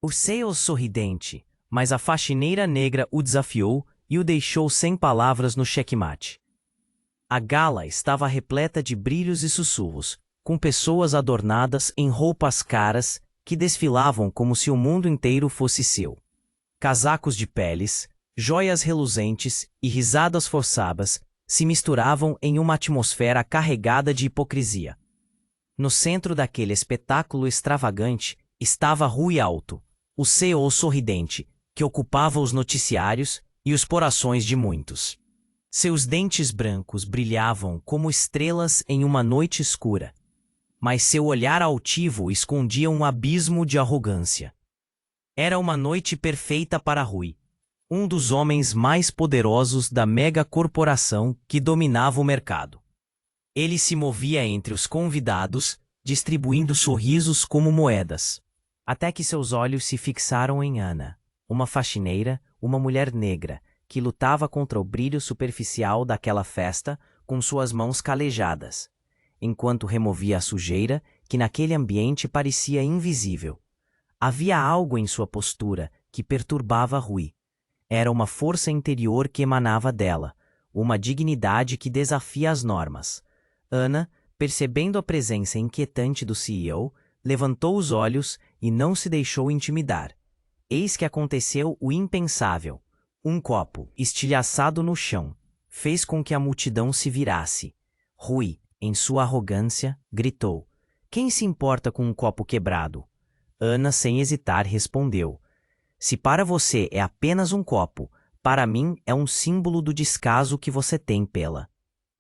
O Sales sorridente, mas a faxineira negra o desafiou e o deixou sem palavras no xeque-mate. A gala estava repleta de brilhos e sussurros, com pessoas adornadas em roupas caras que desfilavam como se o mundo inteiro fosse seu. Casacos de peles, joias reluzentes e risadas forçadas se misturavam em uma atmosfera carregada de hipocrisia. No centro daquele espetáculo extravagante estava Rui Alto, o CEO sorridente, que ocupava os noticiários e os corações de muitos. Seus dentes brancos brilhavam como estrelas em uma noite escura, mas seu olhar altivo escondia um abismo de arrogância. Era uma noite perfeita para Rui, um dos homens mais poderosos da megacorporação que dominava o mercado. Ele se movia entre os convidados, distribuindo sorrisos como moedas, até que seus olhos se fixaram em Ana, uma faxineira, uma mulher negra, que lutava contra o brilho superficial daquela festa com suas mãos calejadas, enquanto removia a sujeira que naquele ambiente parecia invisível. Havia algo em sua postura que perturbava Rui. Era uma força interior que emanava dela, uma dignidade que desafia as normas. Ana, percebendo a presença inquietante do CEO, levantou os olhos e não se deixou intimidar. Eis que aconteceu o impensável. Um copo, estilhaçado no chão, fez com que a multidão se virasse. Rui, em sua arrogância, gritou: "Quem se importa com um copo quebrado?" Ana, sem hesitar, respondeu: "Se para você é apenas um copo, para mim é um símbolo do descaso que você tem pela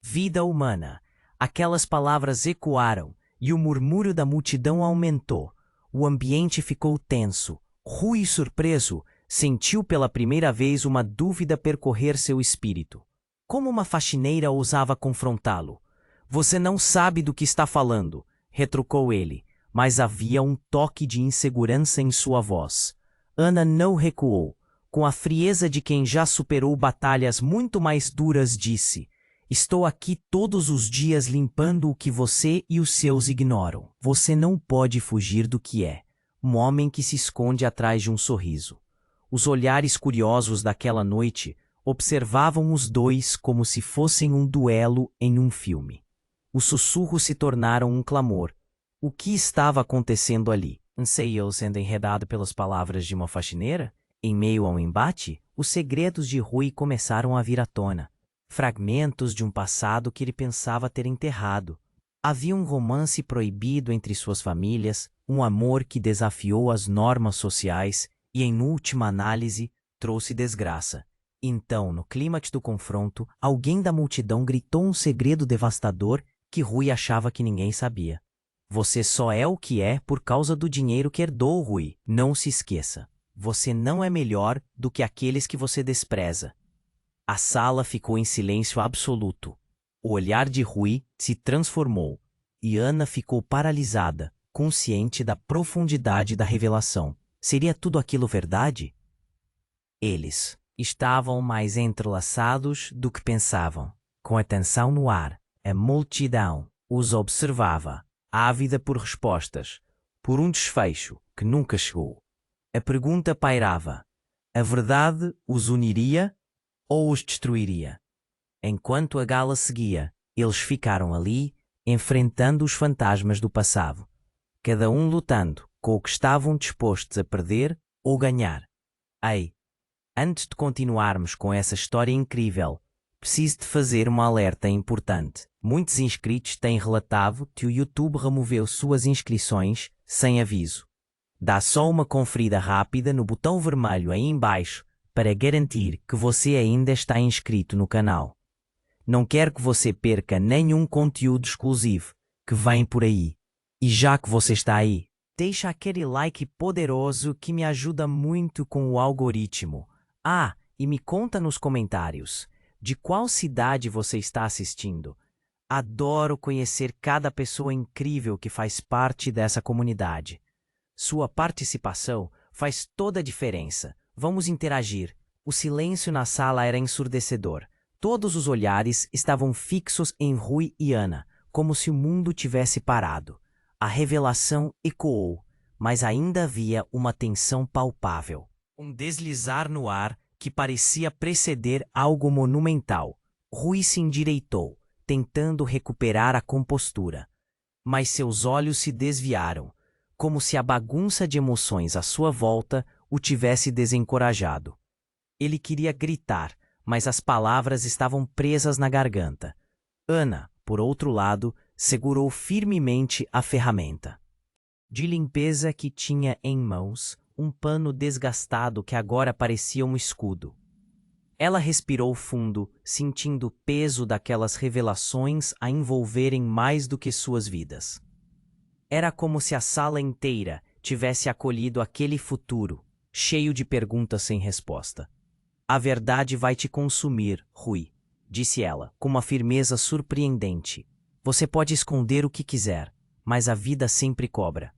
vida humana." Aquelas palavras ecoaram e o murmúrio da multidão aumentou. O ambiente ficou tenso. Rui, surpreso, sentiu pela primeira vez uma dúvida percorrer seu espírito. Como uma faxineira ousava confrontá-lo? "Você não sabe do que está falando", retrucou ele, mas havia um toque de insegurança em sua voz. Ana não recuou. Com a frieza de quem já superou batalhas muito mais duras, disse: "Estou aqui todos os dias limpando o que você e os seus ignoram. Você não pode fugir do que é. Um homem que se esconde atrás de um sorriso." Os olhares curiosos daquela noite observavam os dois como se fossem um duelo em um filme. Os sussurros se tornaram um clamor. O que estava acontecendo ali? Anseiou sendo enredado pelas palavras de uma faxineira? Em meio a um embate, os segredos de Rui começaram a vir à tona. Fragmentos de um passado que ele pensava ter enterrado. Havia um romance proibido entre suas famílias, um amor que desafiou as normas sociais e, em última análise, trouxe desgraça. Então, no clímax do confronto, alguém da multidão gritou um segredo devastador que Rui achava que ninguém sabia. "Você só é o que é por causa do dinheiro que herdou, Rui. Não se esqueça. Você não é melhor do que aqueles que você despreza." A sala ficou em silêncio absoluto. O olhar de Rui se transformou e Ana ficou paralisada, consciente da profundidade da revelação. Seria tudo aquilo verdade? Eles estavam mais entrelaçados do que pensavam. Com a tensão no ar, a multidão os observava, ávida por respostas, por um desfecho que nunca chegou. A pergunta pairava: a verdade os uniria ou os destruiria? Enquanto a gala seguia, eles ficaram ali, enfrentando os fantasmas do passado, cada um lutando com o que estavam dispostos a perder ou ganhar. Ei, antes de continuarmos com essa história incrível, preciso de fazer uma alerta importante. Muitos inscritos têm relatado que o YouTube removeu suas inscrições sem aviso. Dá só uma conferida rápida no botão vermelho aí embaixo para garantir que você ainda está inscrito no canal. Não quero que você perca nenhum conteúdo exclusivo que vem por aí. E já que você está aí, deixa aquele like poderoso que me ajuda muito com o algoritmo. Ah, e me conta nos comentários de qual cidade você está assistindo. Adoro conhecer cada pessoa incrível que faz parte dessa comunidade. Sua participação faz toda a diferença. Vamos interagir. O silêncio na sala era ensurdecedor. Todos os olhares estavam fixos em Rui e Ana, como se o mundo tivesse parado. A revelação ecoou, mas ainda havia uma tensão palpável. Um deslizar no ar que parecia preceder algo monumental. Rui se endireitou, tentando recuperar a compostura. Mas seus olhos se desviaram, como se a bagunça de emoções à sua volta o tivesse desencorajado. Ele queria gritar, mas as palavras estavam presas na garganta. Ana, por outro lado, segurou firmemente a ferramenta de limpeza que tinha em mãos, um pano desgastado que agora parecia um escudo. Ela respirou fundo, sentindo o peso daquelas revelações a envolverem mais do que suas vidas. Era como se a sala inteira tivesse acolhido aquele futuro, cheio de perguntas sem resposta. A verdade vai te consumir, Rui, disse ela, com uma firmeza surpreendente. Você pode esconder o que quiser, mas a vida sempre cobra.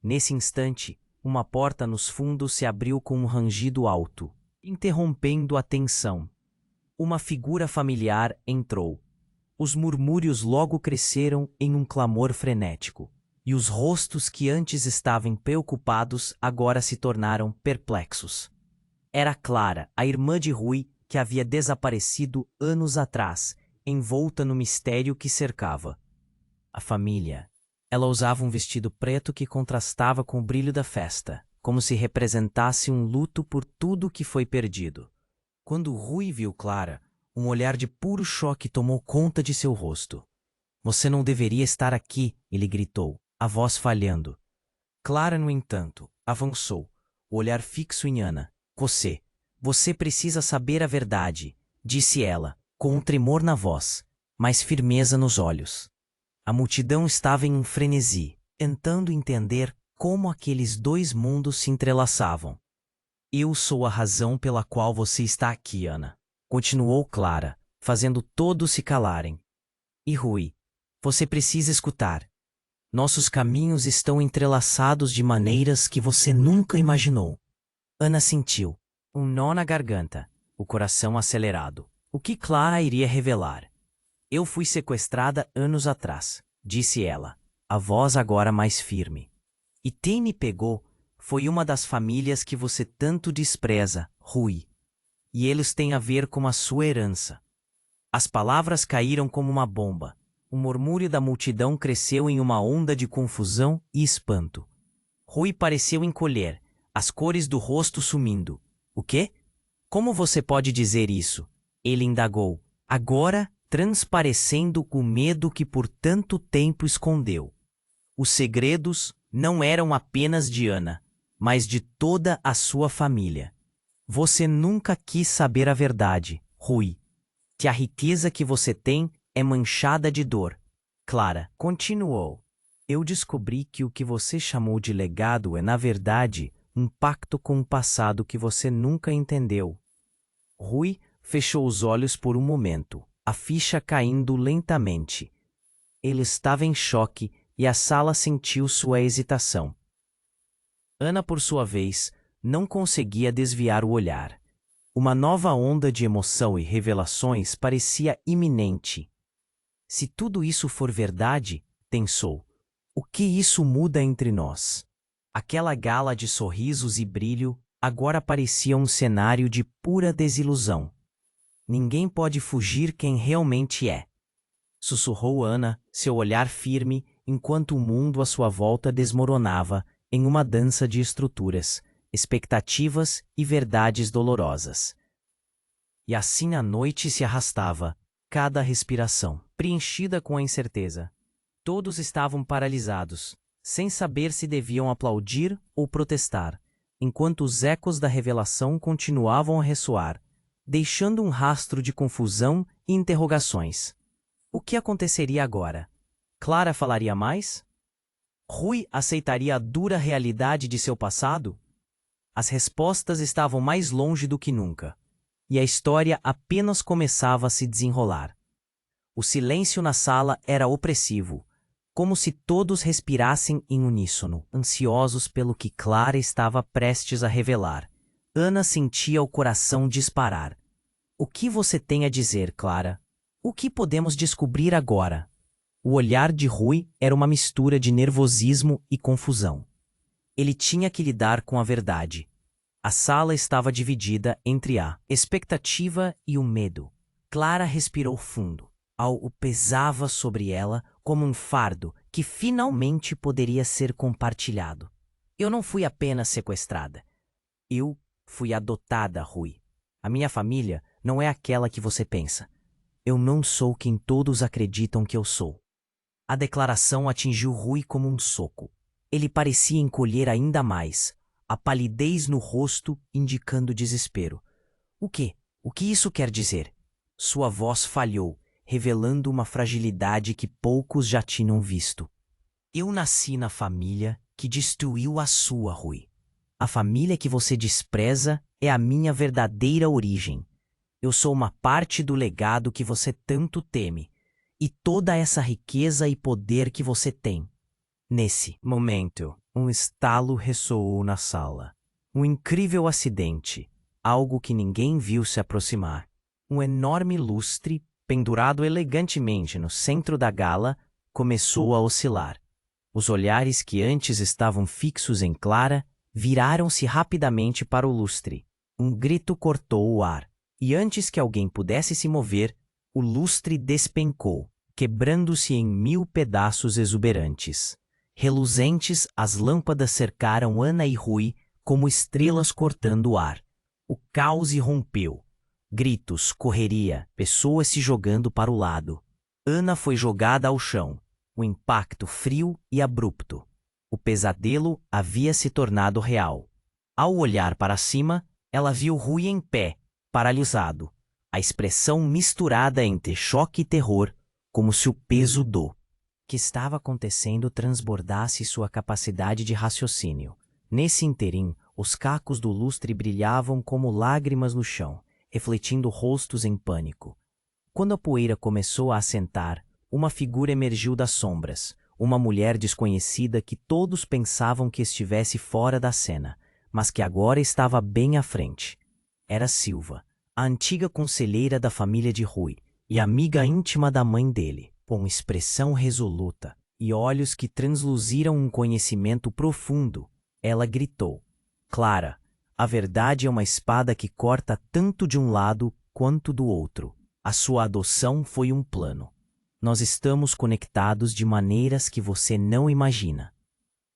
Nesse instante, uma porta nos fundos se abriu com um rangido alto, interrompendo a tensão. Uma figura familiar entrou. Os murmúrios logo cresceram em um clamor frenético, e os rostos que antes estavam preocupados agora se tornaram perplexos. Era Clara, a irmã de Rui, que havia desaparecido anos atrás, envolta no mistério que cercava a família. Ela usava um vestido preto que contrastava com o brilho da festa, como se representasse um luto por tudo que foi perdido. Quando Rui viu Clara, um olhar de puro choque tomou conta de seu rosto. Você não deveria estar aqui, ele gritou, a voz falhando. Clara, no entanto, avançou, o olhar fixo em Ana. Você precisa saber a verdade, disse ela, com um tremor na voz, mas firmeza nos olhos. A multidão estava em um frenesi, tentando entender como aqueles dois mundos se entrelaçavam. Eu sou a razão pela qual você está aqui, Ana, continuou Clara, fazendo todos se calarem. E Rui, você precisa escutar. Nossos caminhos estão entrelaçados de maneiras que você nunca imaginou. Ana sentiu um nó na garganta, o coração acelerado. O que Clara iria revelar? Eu fui sequestrada anos atrás, disse ela, a voz agora mais firme. E quem me pegou foi uma das famílias que você tanto despreza, Rui. E eles têm a ver com a sua herança. As palavras caíram como uma bomba. O murmúrio da multidão cresceu em uma onda de confusão e espanto. Rui pareceu encolher, as cores do rosto sumindo. O quê? Como você pode dizer isso? Ele indagou, agora transparecendo o medo que por tanto tempo escondeu. Os segredos não eram apenas de Ana, mas de toda a sua família. Você nunca quis saber a verdade, Rui. Que a riqueza que você tem é manchada de dor. Clara continuou. Eu descobri que o que você chamou de legado é, na verdade, um pacto com o passado que você nunca entendeu. Rui fechou os olhos por um momento, a ficha caindo lentamente. Ele estava em choque e a sala sentiu sua hesitação. Ana, por sua vez, não conseguia desviar o olhar. Uma nova onda de emoção e revelações parecia iminente. Se tudo isso for verdade, pensou, o que isso muda entre nós? Aquela gala de sorrisos e brilho agora parecia um cenário de pura desilusão. Ninguém pode fugir quem realmente é. Sussurrou Ana, seu olhar firme, enquanto o mundo à sua volta desmoronava em uma dança de estruturas, expectativas e verdades dolorosas. E assim a noite se arrastava, cada respiração preenchida com a incerteza. Todos estavam paralisados, sem saber se deviam aplaudir ou protestar, enquanto os ecos da revelação continuavam a ressoar, deixando um rastro de confusão e interrogações. O que aconteceria agora? Clara falaria mais? Rui aceitaria a dura realidade de seu passado? As respostas estavam mais longe do que nunca, e a história apenas começava a se desenrolar. O silêncio na sala era opressivo, como se todos respirassem em uníssono, ansiosos pelo que Clara estava prestes a revelar. Ana sentia o coração disparar. O que você tem a dizer, Clara? O que podemos descobrir agora? O olhar de Rui era uma mistura de nervosismo e confusão. Ele tinha que lidar com a verdade. A sala estava dividida entre a expectativa e o medo. Clara respirou fundo. Algo pesava sobre ela como um fardo que finalmente poderia ser compartilhado. Eu não fui apenas sequestrada. Eu fui adotada, Rui. A minha família não é aquela que você pensa. Eu não sou quem todos acreditam que eu sou. A declaração atingiu Rui como um soco. Ele parecia encolher ainda mais, a palidez no rosto indicando desespero. O quê? O que isso quer dizer? Sua voz falhou, revelando uma fragilidade que poucos já tinham visto. Eu nasci na família que destruiu a sua, Rui. A família que você despreza é a minha verdadeira origem. Eu sou uma parte do legado que você tanto teme, e toda essa riqueza e poder que você tem. Nesse momento, um estalo ressoou na sala. Um incrível acidente, algo que ninguém viu se aproximar. Um enorme lustre, pendurado elegantemente no centro da gala, começou a oscilar. Os olhares que antes estavam fixos em Clara viraram-se rapidamente para o lustre. Um grito cortou o ar, e antes que alguém pudesse se mover, o lustre despencou, quebrando-se em 1000 pedaços exuberantes. Reluzentes, as lâmpadas cercaram Ana e Rui como estrelas cortando o ar. O caos irrompeu. Gritos, correria, pessoas se jogando para o lado. Ana foi jogada ao chão. O impacto frio e abrupto. O pesadelo havia se tornado real. Ao olhar para cima, ela viu Rui em pé, paralisado. A expressão misturada entre choque e terror, como se o peso do que estava acontecendo transbordasse sua capacidade de raciocínio. Nesse interim, os cacos do lustre brilhavam como lágrimas no chão, refletindo rostos em pânico. Quando a poeira começou a assentar, uma figura emergiu das sombras, uma mulher desconhecida que todos pensavam que estivesse fora da cena, mas que agora estava bem à frente. Era Silva, a antiga conselheira da família de Rui e amiga íntima da mãe dele. Com expressão resoluta e olhos que transluziram um conhecimento profundo, ela gritou: Clara, a verdade é uma espada que corta tanto de um lado quanto do outro. A sua adoção foi um plano. Nós estamos conectados de maneiras que você não imagina.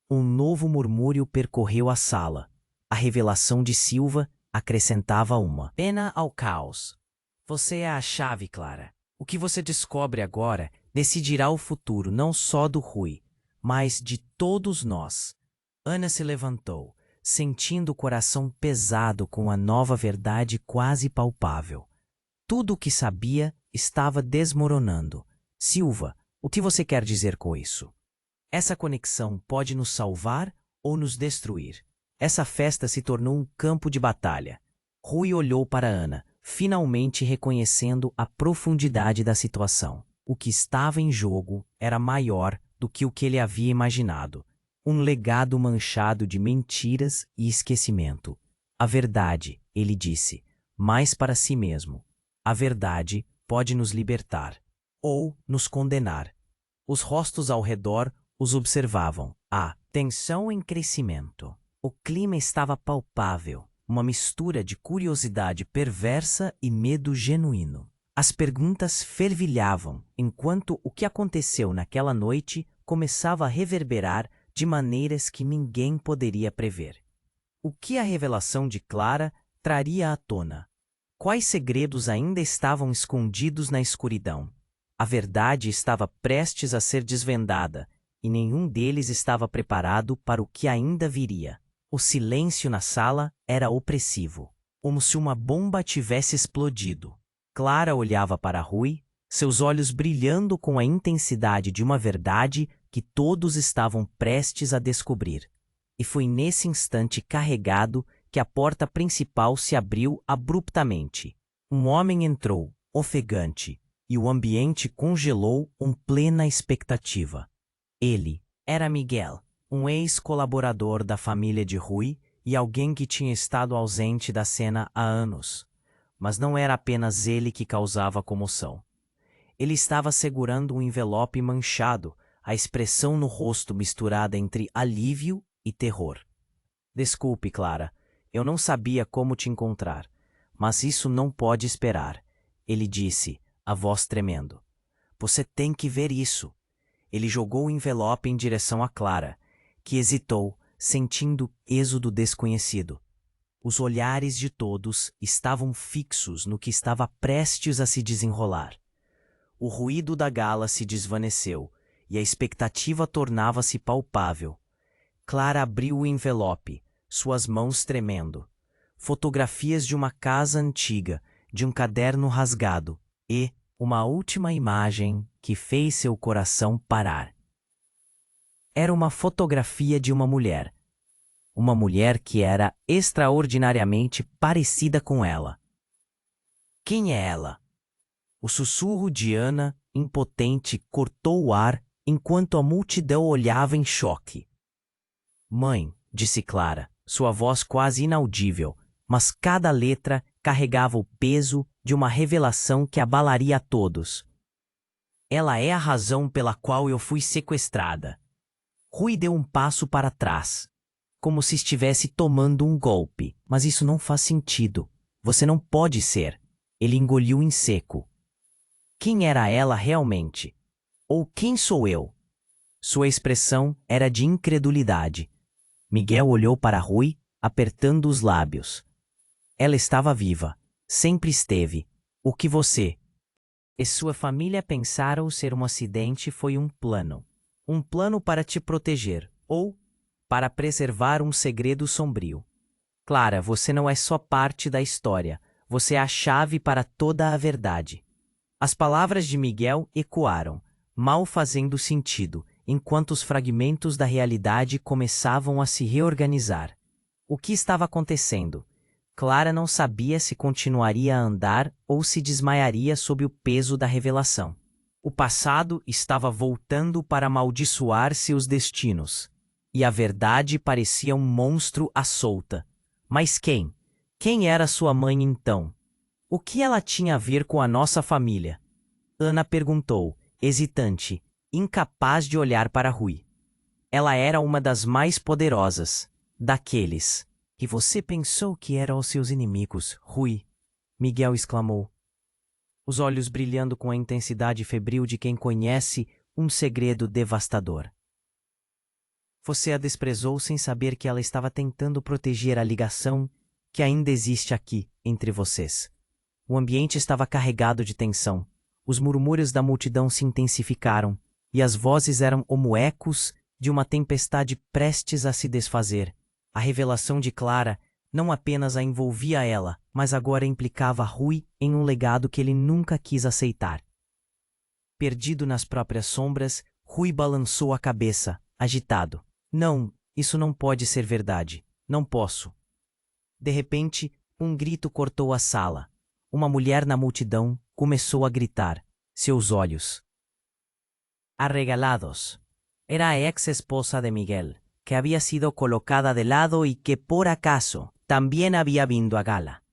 Um novo murmúrio percorreu a sala. A revelação de Silva acrescentava uma pena ao caos. Você é a chave, Clara. O que você descobre agora decidirá o futuro não só do Rui, mas de todos nós. Ana se levantou, sentindo o coração pesado com a nova verdade quase palpável. Tudo o que sabia estava desmoronando. Silva, o que você quer dizer com isso? Essa conexão pode nos salvar ou nos destruir. Essa festa se tornou um campo de batalha. Rui olhou para Ana, finalmente reconhecendo a profundidade da situação. O que estava em jogo era maior do que o que ele havia imaginado. Um legado manchado de mentiras e esquecimento. A verdade, ele disse, mais para si mesmo. A verdade pode nos libertar ou nos condenar. Os rostos ao redor os observavam. A tensão em crescimento. O clima estava palpável, uma mistura de curiosidade perversa e medo genuíno. As perguntas fervilhavam, enquanto o que aconteceu naquela noite começava a reverberar de maneiras que ninguém poderia prever. O que a revelação de Clara traria à tona? Quais segredos ainda estavam escondidos na escuridão? A verdade estava prestes a ser desvendada, e nenhum deles estava preparado para o que ainda viria. O silêncio na sala era opressivo, como se uma bomba tivesse explodido. Clara olhava para Rui, seus olhos brilhando com a intensidade de uma verdade que todos estavam prestes a descobrir. E foi nesse instante carregado que a porta principal se abriu abruptamente. Um homem entrou, ofegante, e o ambiente congelou em plena expectativa. Ele era Miguel, um ex-colaborador da família de Rui e alguém que tinha estado ausente da cena há anos. Mas não era apenas ele que causava comoção. Ele estava segurando um envelope manchado, a expressão no rosto misturada entre alívio e terror. Desculpe, Clara. Eu não sabia como te encontrar. Mas isso não pode esperar. Ele disse, a voz tremendo. Você tem que ver isso. Ele jogou o envelope em direção a Clara, que hesitou, sentindo peso do desconhecido. Os olhares de todos estavam fixos no que estava prestes a se desenrolar. O ruído da gala se desvaneceu e a expectativa tornava-se palpável. Clara abriu o envelope, suas mãos tremendo. Fotografias de uma casa antiga, de um caderno rasgado e uma última imagem que fez seu coração parar. Era uma fotografia de uma mulher. Uma mulher que era extraordinariamente parecida com ela. Quem é ela? O sussurro de Ana, impotente, cortou o ar enquanto a multidão olhava em choque. Mãe, disse Clara, sua voz quase inaudível, mas cada letra carregava o peso de uma revelação que abalaria a todos. Ela é a razão pela qual eu fui sequestrada. Rui deu um passo para trás, como se estivesse tomando um golpe. Mas isso não faz sentido. Você não pode ser. Ele engoliu em seco. Quem era ela realmente? Ou quem sou eu? Sua expressão era de incredulidade. Miguel olhou para Rui, apertando os lábios. Ela estava viva. Sempre esteve. O que você e sua família pensaram ser um acidente foi um plano. Um plano para te proteger, ou para preservar um segredo sombrio. Clara, você não é só parte da história. Você é a chave para toda a verdade. As palavras de Miguel ecoaram, mal fazendo sentido, enquanto os fragmentos da realidade começavam a se reorganizar. O que estava acontecendo? Clara não sabia se continuaria a andar ou se desmaiaria sob o peso da revelação. O passado estava voltando para amaldiçoar seus destinos. E a verdade parecia um monstro à solta. Mas quem? Quem era sua mãe então? O que ela tinha a ver com a nossa família? Ana perguntou, hesitante, incapaz de olhar para Rui. Ela era uma das mais poderosas, daqueles que você pensou que eram os seus inimigos, Rui, Miguel exclamou, os olhos brilhando com a intensidade febril de quem conhece um segredo devastador. Você a desprezou sem saber que ela estava tentando proteger a ligação que ainda existe aqui entre vocês. O ambiente estava carregado de tensão. Os murmúrios da multidão se intensificaram e as vozes eram como ecos de uma tempestade prestes a se desfazer. A revelação de Clara não apenas a envolvia ela, mas agora implicava Rui em um legado que ele nunca quis aceitar. Perdido nas próprias sombras, Rui balançou a cabeça, agitado. Não, isso não pode ser verdade. Não posso. De repente, um grito cortou a sala. Uma mulher na multidão começou a gritar, seus olhos arregalados. Era a ex-esposa de Miguel, que había sido colocada de lado y que por acaso también había vindo a gala.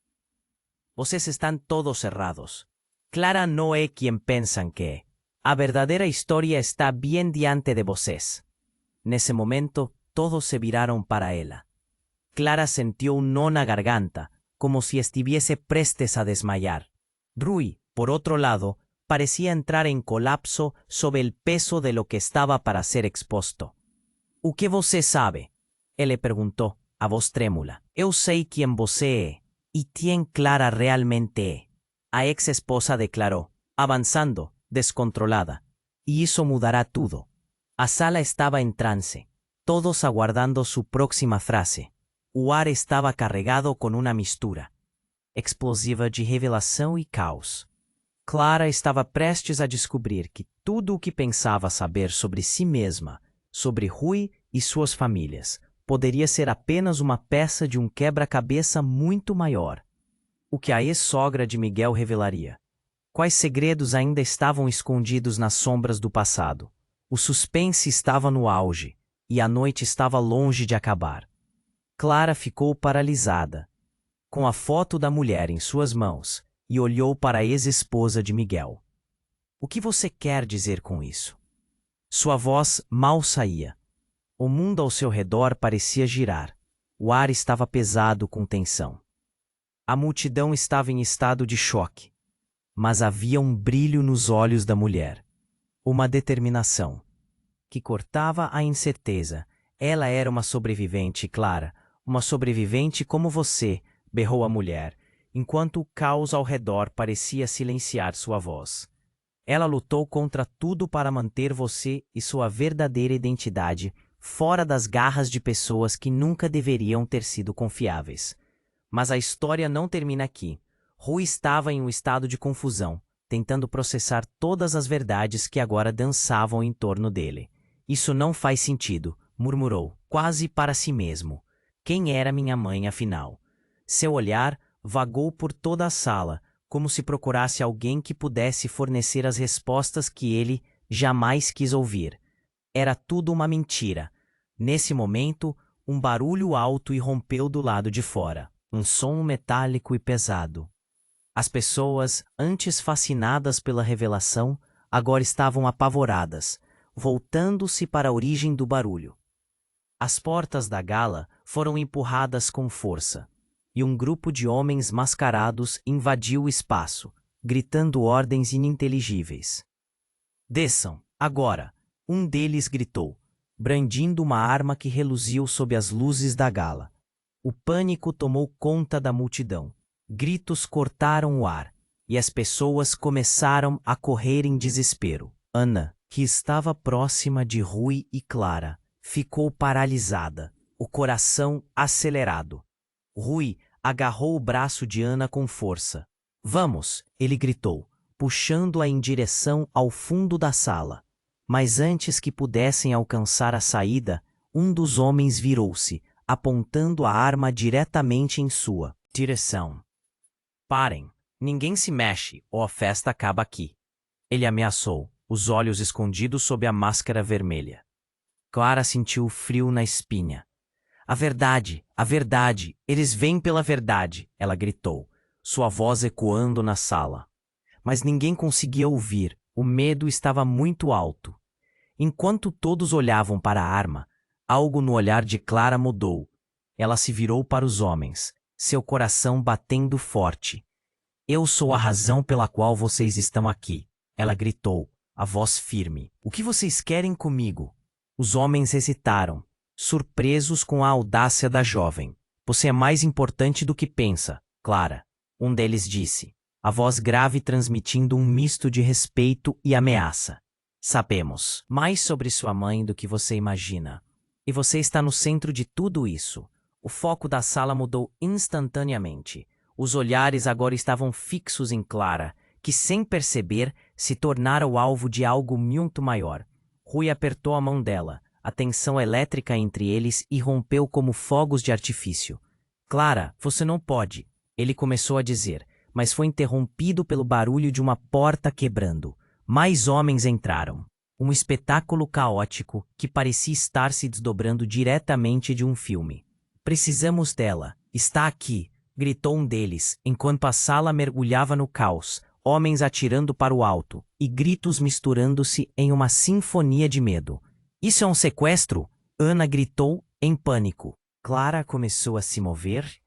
Vocês están todos errados. Clara no é quien pensan que é. A verdadeira historia está bien diante de vocês. Nesse momento, todos se viraron para ela. Clara sintió un nó na garganta, como si estuviese prestes a desmayar. Rui, por otro lado, parecía entrar en colapso sob el peso de lo que estaba para ser exposto. O que você sabe? Ele perguntou, a voz trêmula. Eu sei quem você é, e quem Clara realmente é. A ex-esposa declarou, avançando, descontrolada. E isso mudará tudo. A sala estava em trance, todos aguardando sua próxima frase. O ar estava carregado com uma mistura explosiva de revelação e caos. Clara estava prestes a descobrir que tudo o que pensava saber sobre si mesma, sobre Rui e suas famílias, poderia ser apenas uma peça de um quebra-cabeça muito maior. O que a ex-sogra de Miguel revelaria? Quais segredos ainda estavam escondidos nas sombras do passado? O suspense estava no auge, e a noite estava longe de acabar. Clara ficou paralisada, com a foto da mulher em suas mãos, e olhou para a ex-esposa de Miguel. O que você quer dizer com isso? Sua voz mal saía. O mundo ao seu redor parecia girar. O ar estava pesado com tensão. A multidão estava em estado de choque. Mas havia um brilho nos olhos da mulher. Uma determinação que cortava a incerteza. Ela era uma sobrevivente, Clara. Uma sobrevivente como você, berrou a mulher, enquanto o caos ao redor parecia silenciar sua voz. Ela lutou contra tudo para manter você e sua verdadeira identidade fora das garras de pessoas que nunca deveriam ter sido confiáveis. Mas a história não termina aqui. Rui estava em um estado de confusão, tentando processar todas as verdades que agora dançavam em torno dele. Isso não faz sentido, murmurou, quase para si mesmo. Quem era minha mãe, afinal? Seu olhar vagou por toda a sala, como se procurasse alguém que pudesse fornecer as respostas que ele jamais quis ouvir. Era tudo uma mentira. Nesse momento, um barulho alto irrompeu do lado de fora, um som metálico e pesado. As pessoas, antes fascinadas pela revelação, agora estavam apavoradas, voltando-se para a origem do barulho. As portas da gala foram empurradas com força, e um grupo de homens mascarados invadiu o espaço, gritando ordens ininteligíveis. Desçam, agora! Um deles gritou, brandindo uma arma que reluziu sob as luzes da gala. O pânico tomou conta da multidão. Gritos cortaram o ar, e as pessoas começaram a correr em desespero. Ana, que estava próxima de Rui e Clara, ficou paralisada, o coração acelerado. Rui agarrou o braço de Ana com força. Vamos, ele gritou, puxando-a em direção ao fundo da sala. Mas antes que pudessem alcançar a saída, um dos homens virou-se, apontando a arma diretamente em sua direção. Parem, ninguém se mexe ou a festa acaba aqui. Ele ameaçou, os olhos escondidos sob a máscara vermelha. Clara sentiu frio na espinha. A verdade, eles vêm pela verdade, ela gritou, sua voz ecoando na sala. Mas ninguém conseguia ouvir, o medo estava muito alto. Enquanto todos olhavam para a arma, algo no olhar de Clara mudou. Ela se virou para os homens, seu coração batendo forte. Eu sou a razão pela qual vocês estão aqui, ela gritou, a voz firme. O que vocês querem comigo? Os homens hesitaram, surpresos com a audácia da jovem. Você é mais importante do que pensa, Clara, um deles disse, a voz grave transmitindo um misto de respeito e ameaça. Sabemos mais sobre sua mãe do que você imagina. E você está no centro de tudo isso. O foco da sala mudou instantaneamente. Os olhares agora estavam fixos em Clara, que sem perceber se tornara o alvo de algo muito maior. Rui apertou a mão dela. A tensão elétrica entre eles irrompeu como fogos de artifício. Clara, você não pode, ele começou a dizer, mas foi interrompido pelo barulho de uma porta quebrando. Mais homens entraram. Um espetáculo caótico que parecia estar se desdobrando diretamente de um filme. Precisamos dela. Está aqui, gritou um deles, enquanto a sala mergulhava no caos, homens atirando para o alto e gritos misturando-se em uma sinfonia de medo. Isso é um sequestro? Ana gritou, em pânico. Clara começou a se mover,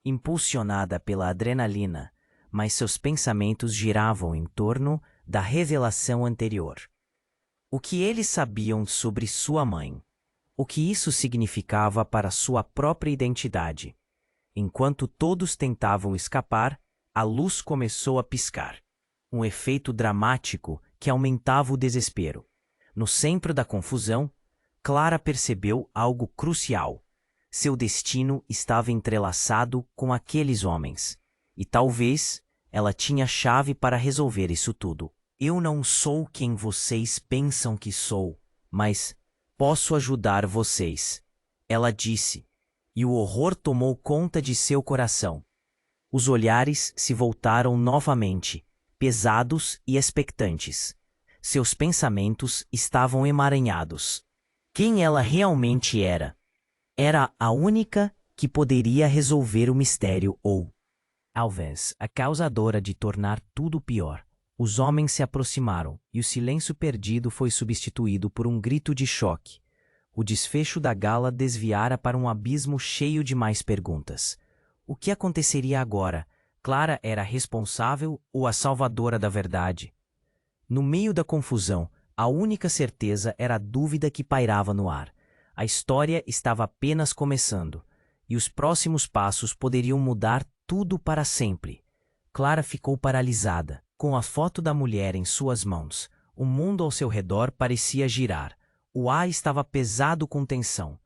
impulsionada pela adrenalina, mas seus pensamentos giravam em torno da revelação anterior. O que eles sabiam sobre sua mãe? O que isso significava para sua própria identidade? Enquanto todos tentavam escapar, a luz começou a piscar. Um efeito dramático que aumentava o desespero. No centro da confusão, Clara percebeu algo crucial. Seu destino estava entrelaçado com aqueles homens. E talvez ela tinha a chave para resolver isso tudo. Eu não sou quem vocês pensam que sou, mas posso ajudar vocês, ela disse, e o horror tomou conta de seu coração. Os olhares se voltaram novamente, pesados e expectantes. Seus pensamentos estavam emaranhados. Quem ela realmente era? Era a única que poderia resolver o mistério ou, talvez, a causadora de tornar tudo pior. Os homens se aproximaram e o silêncio perdido foi substituído por um grito de choque. O desfecho da gala desviara para um abismo cheio de mais perguntas. O que aconteceria agora? Clara era a responsável ou a salvadora da verdade? No meio da confusão, a única certeza era a dúvida que pairava no ar. A história estava apenas começando, e os próximos passos poderiam mudar tudo para sempre. Clara ficou paralisada, com a foto da mulher em suas mãos. O mundo ao seu redor parecia girar. O ar estava pesado com tensão.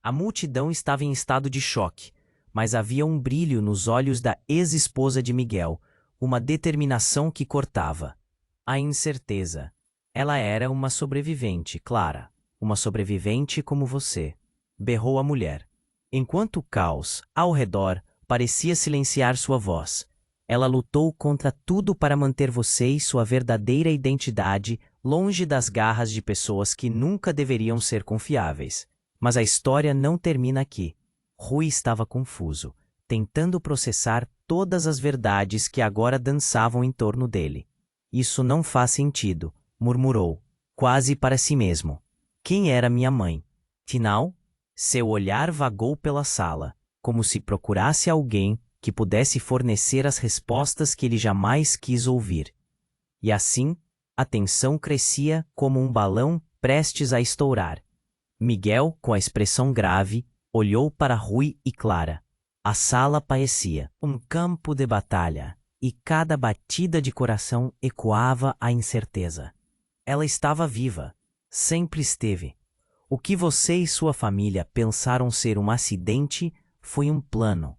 A multidão estava em estado de choque, mas havia um brilho nos olhos da ex-esposa de Miguel, uma determinação que cortava a incerteza. Ela era uma sobrevivente, Clara. Uma sobrevivente como você, berrou a mulher. Enquanto o caos, ao redor, parecia silenciar sua voz, ela lutou contra tudo para manter você e sua verdadeira identidade longe das garras de pessoas que nunca deveriam ser confiáveis. Mas a história não termina aqui. Rui estava confuso, tentando processar todas as verdades que agora dançavam em torno dele. Isso não faz sentido, murmurou, quase para si mesmo. Quem era minha mãe? Afinal, seu olhar vagou pela sala, como se procurasse alguém que pudesse fornecer as respostas que ele jamais quis ouvir. E assim, a tensão crescia como um balão prestes a estourar. Miguel, com a expressão grave, olhou para Rui e Clara. A sala parecia um campo de batalha, e cada batida de coração ecoava a incerteza. Ela estava viva, sempre esteve. O que você e sua família pensaram ser um acidente foi um plano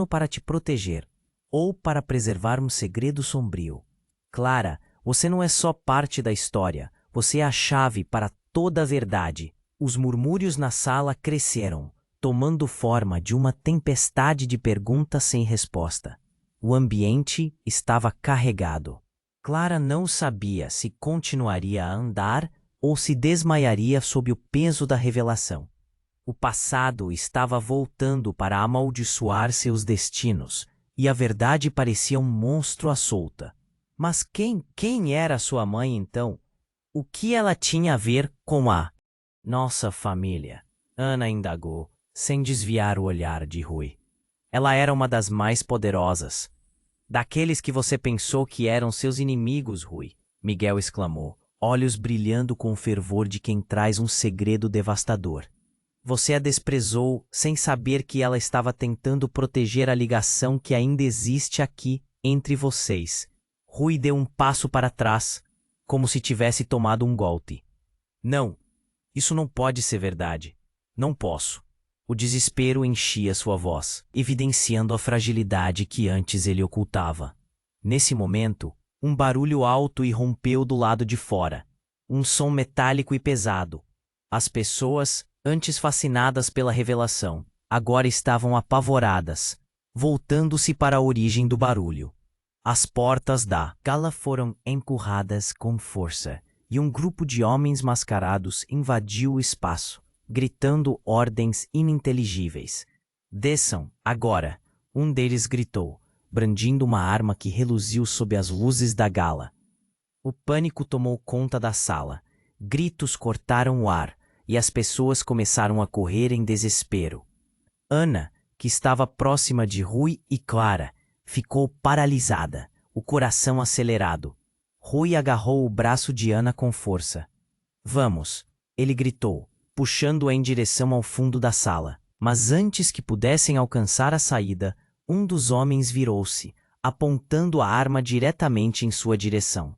para te proteger, ou para preservar um segredo sombrio. Clara, você não é só parte da história, você é a chave para toda a verdade. Os murmúrios na sala cresceram, tomando forma de uma tempestade de perguntas sem resposta. O ambiente estava carregado. Clara não sabia se continuaria a andar ou se desmaiaria sob o peso da revelação. O passado estava voltando para amaldiçoar seus destinos, e a verdade parecia um monstro à solta. Mas quem era sua mãe então? O que ela tinha a ver com a nossa família? Ana indagou, sem desviar o olhar de Rui. Ela era uma das mais poderosas. Daqueles que você pensou que eram seus inimigos, Rui, Miguel exclamou, olhos brilhando com o fervor de quem traz um segredo devastador. Você a desprezou sem saber que ela estava tentando proteger a ligação que ainda existe aqui entre vocês. Rui deu um passo para trás, como se tivesse tomado um golpe. Não, isso não pode ser verdade. Não posso. O desespero enchia sua voz, evidenciando a fragilidade que antes ele ocultava. Nesse momento, um barulho alto irrompeu do lado de fora. Um som metálico e pesado. As pessoas, antes fascinadas pela revelação, agora estavam apavoradas, voltando-se para a origem do barulho. As portas da gala foram empurradas com força, e um grupo de homens mascarados invadiu o espaço, gritando ordens ininteligíveis. Desçam, agora! Um deles gritou, brandindo uma arma que reluziu sob as luzes da gala. O pânico tomou conta da sala. Gritos cortaram o ar, e as pessoas começaram a correr em desespero. Ana, que estava próxima de Rui e Clara, ficou paralisada, o coração acelerado. Rui agarrou o braço de Ana com força. Vamos, ele gritou, puxando-a em direção ao fundo da sala. Mas antes que pudessem alcançar a saída, um dos homens virou-se, apontando a arma diretamente em sua direção.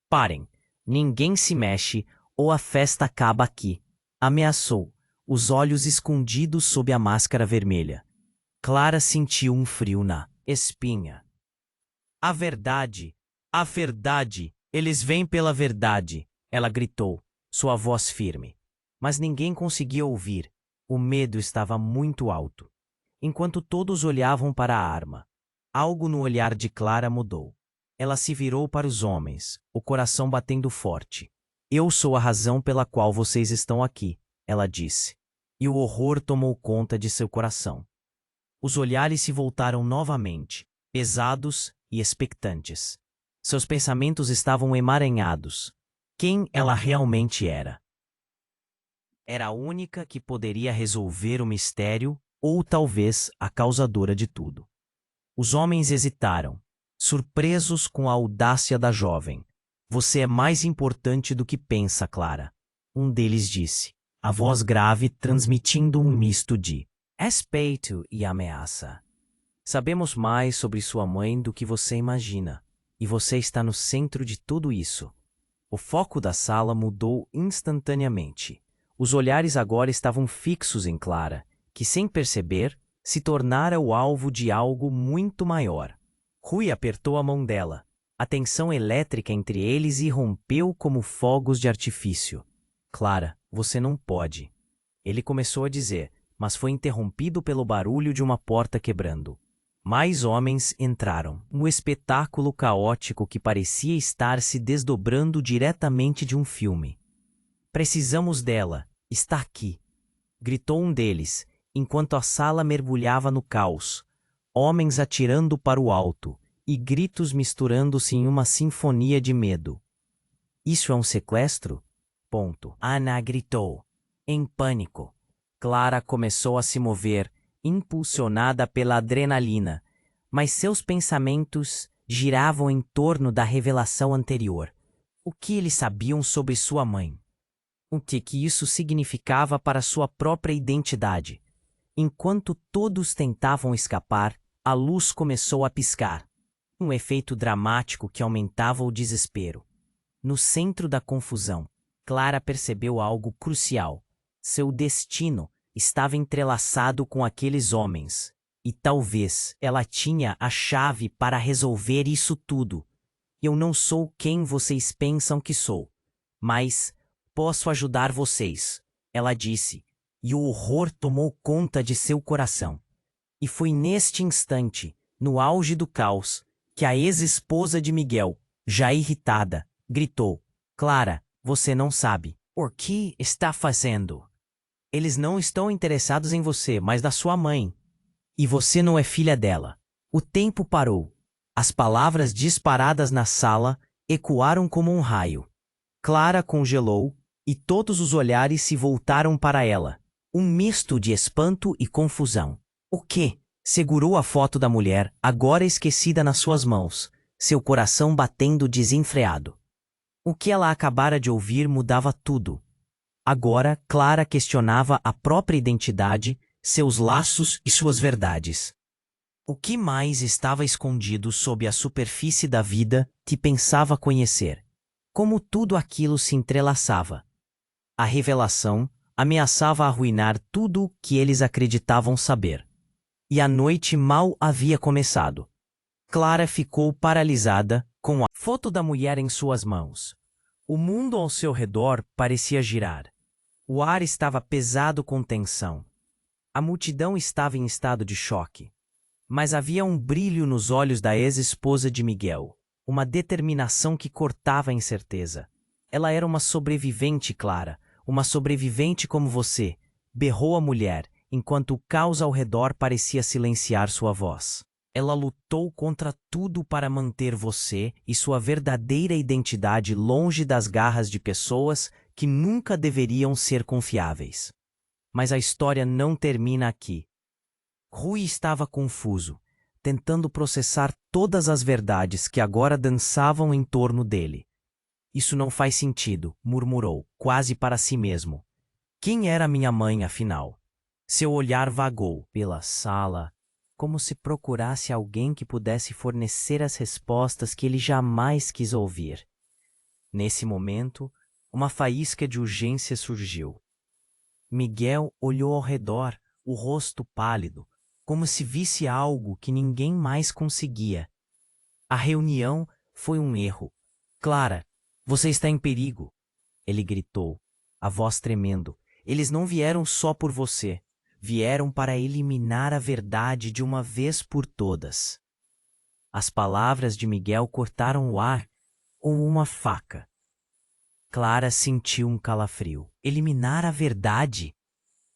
Parem, ninguém se mexe ou a festa acaba aqui, ameaçou, os olhos escondidos sob a máscara vermelha. Clara sentiu um frio na espinha. A verdade, eles vêm pela verdade, ela gritou, sua voz firme. Mas ninguém conseguia ouvir. O medo estava muito alto. Enquanto todos olhavam para a arma, algo no olhar de Clara mudou. Ela se virou para os homens, o coração batendo forte. Eu sou a razão pela qual vocês estão aqui, ela disse. E o horror tomou conta de seu coração. Os olhares se voltaram novamente, pesados e expectantes. Seus pensamentos estavam emaranhados. Quem ela realmente era? Era a única que poderia resolver o mistério ou talvez a causadora de tudo. Os homens hesitaram, surpresos com a audácia da jovem. Você é mais importante do que pensa, Clara. Um deles disse, a voz grave transmitindo um misto de respeito e ameaça. Sabemos mais sobre sua mãe do que você imagina, e você está no centro de tudo isso. O foco da sala mudou instantaneamente. Os olhares agora estavam fixos em Clara, que, sem perceber, se tornara o alvo de algo muito maior. Rui apertou a mão dela. A tensão elétrica entre eles irrompeu como fogos de artifício. Clara, você não pode. Ele começou a dizer, mas foi interrompido pelo barulho de uma porta quebrando. Mais homens entraram. Um espetáculo caótico que parecia estar se desdobrando diretamente de um filme. Precisamos dela. Está aqui. Gritou um deles, enquanto a sala mergulhava no caos. Homens atirando para o alto e gritos misturando-se em uma sinfonia de medo. Isso é um sequestro? Ponto. Ana gritou, em pânico. Clara começou a se mover, impulsionada pela adrenalina, mas seus pensamentos giravam em torno da revelação anterior. O que eles sabiam sobre sua mãe? O que isso significava para sua própria identidade? Enquanto todos tentavam escapar, a luz começou a piscar. Um efeito dramático que aumentava o desespero. No centro da confusão, Clara percebeu algo crucial. Seu destino estava entrelaçado com aqueles homens. E talvez ela tinha a chave para resolver isso tudo. Eu não sou quem vocês pensam que sou, mas posso ajudar vocês, ela disse, e o horror tomou conta de seu coração. E foi neste instante, no auge do caos, que a ex-esposa de Miguel, já irritada, gritou, Clara, você não sabe o que está fazendo. Eles não estão interessados em você, mas na sua mãe. E você não é filha dela. O tempo parou. As palavras disparadas na sala ecoaram como um raio. Clara congelou e todos os olhares se voltaram para ela. Um misto de espanto e confusão. O quê? Segurou a foto da mulher, agora esquecida nas suas mãos, seu coração batendo desenfreado. O que ela acabara de ouvir mudava tudo. Agora, Clara questionava a própria identidade, seus laços e suas verdades. O que mais estava escondido sob a superfície da vida que pensava conhecer? Como tudo aquilo se entrelaçava. A revelação ameaçava arruinar tudo o que eles acreditavam saber. E a noite mal havia começado. Clara ficou paralisada, com a foto da mulher em suas mãos. O mundo ao seu redor parecia girar. O ar estava pesado com tensão. A multidão estava em estado de choque. Mas havia um brilho nos olhos da ex-esposa de Miguel, uma determinação que cortava a incerteza. Ela era uma sobrevivente, Clara, uma sobrevivente como você, berrou a mulher, enquanto o caos ao redor parecia silenciar sua voz. Ela lutou contra tudo para manter você e sua verdadeira identidade longe das garras de pessoas que nunca deveriam ser confiáveis. Mas a história não termina aqui. Rui estava confuso, tentando processar todas as verdades que agora dançavam em torno dele. Isso não faz sentido, murmurou, quase para si mesmo. Quem era minha mãe, afinal? Seu olhar vagou pela sala, como se procurasse alguém que pudesse fornecer as respostas que ele jamais quis ouvir. Nesse momento, uma faísca de urgência surgiu. Miguel olhou ao redor, o rosto pálido, como se visse algo que ninguém mais conseguia. A reunião foi um erro. Clara, você está em perigo, ele gritou, a voz tremendo. Eles não vieram só por você. Vieram para eliminar a verdade de uma vez por todas. As palavras de Miguel cortaram o ar como uma faca. Clara sentiu um calafrio. Eliminar a verdade?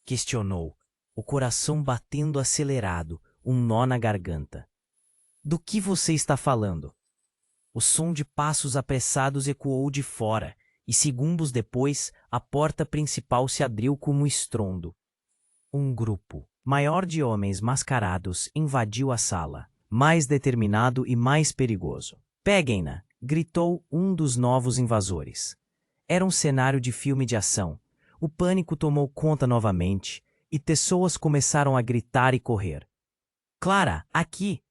Questionou, o coração batendo acelerado, um nó na garganta. Do que você está falando? O som de passos apressados ecoou de fora, e segundos depois, a porta principal se abriu com um estrondo. Um grupo maior de homens mascarados invadiu a sala, mais determinado e mais perigoso. "Peguem-na!" gritou um dos novos invasores. Era um cenário de filme de ação. O pânico tomou conta novamente, e pessoas começaram a gritar e correr. "Clara, aqui!"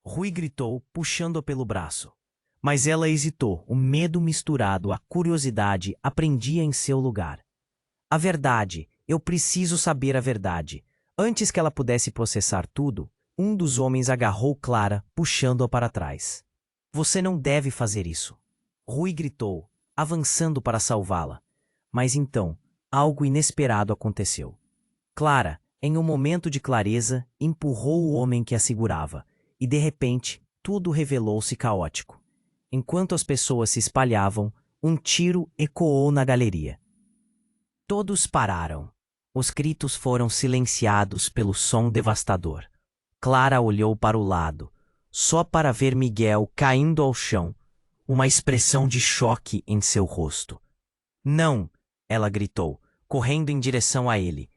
Rui gritou, puxando-a pelo braço. Mas ela hesitou, o medo misturado à curiosidade aprendia em seu lugar. "A verdade, eu preciso saber a verdade." Antes que ela pudesse processar tudo, um dos homens agarrou Clara, puxando-a para trás. "Você não deve fazer isso!" Rui gritou, avançando para salvá-la. Mas então, algo inesperado aconteceu. Clara, em um momento de clareza, empurrou o homem que a segurava, e de repente, tudo revelou-se caótico. Enquanto as pessoas se espalhavam, um tiro ecoou na galeria. Todos pararam. Os gritos foram silenciados pelo som devastador. Clara olhou para o lado, só para ver Miguel caindo ao chão, uma expressão de choque em seu rosto. "Não!" ela gritou, correndo em direção a ele.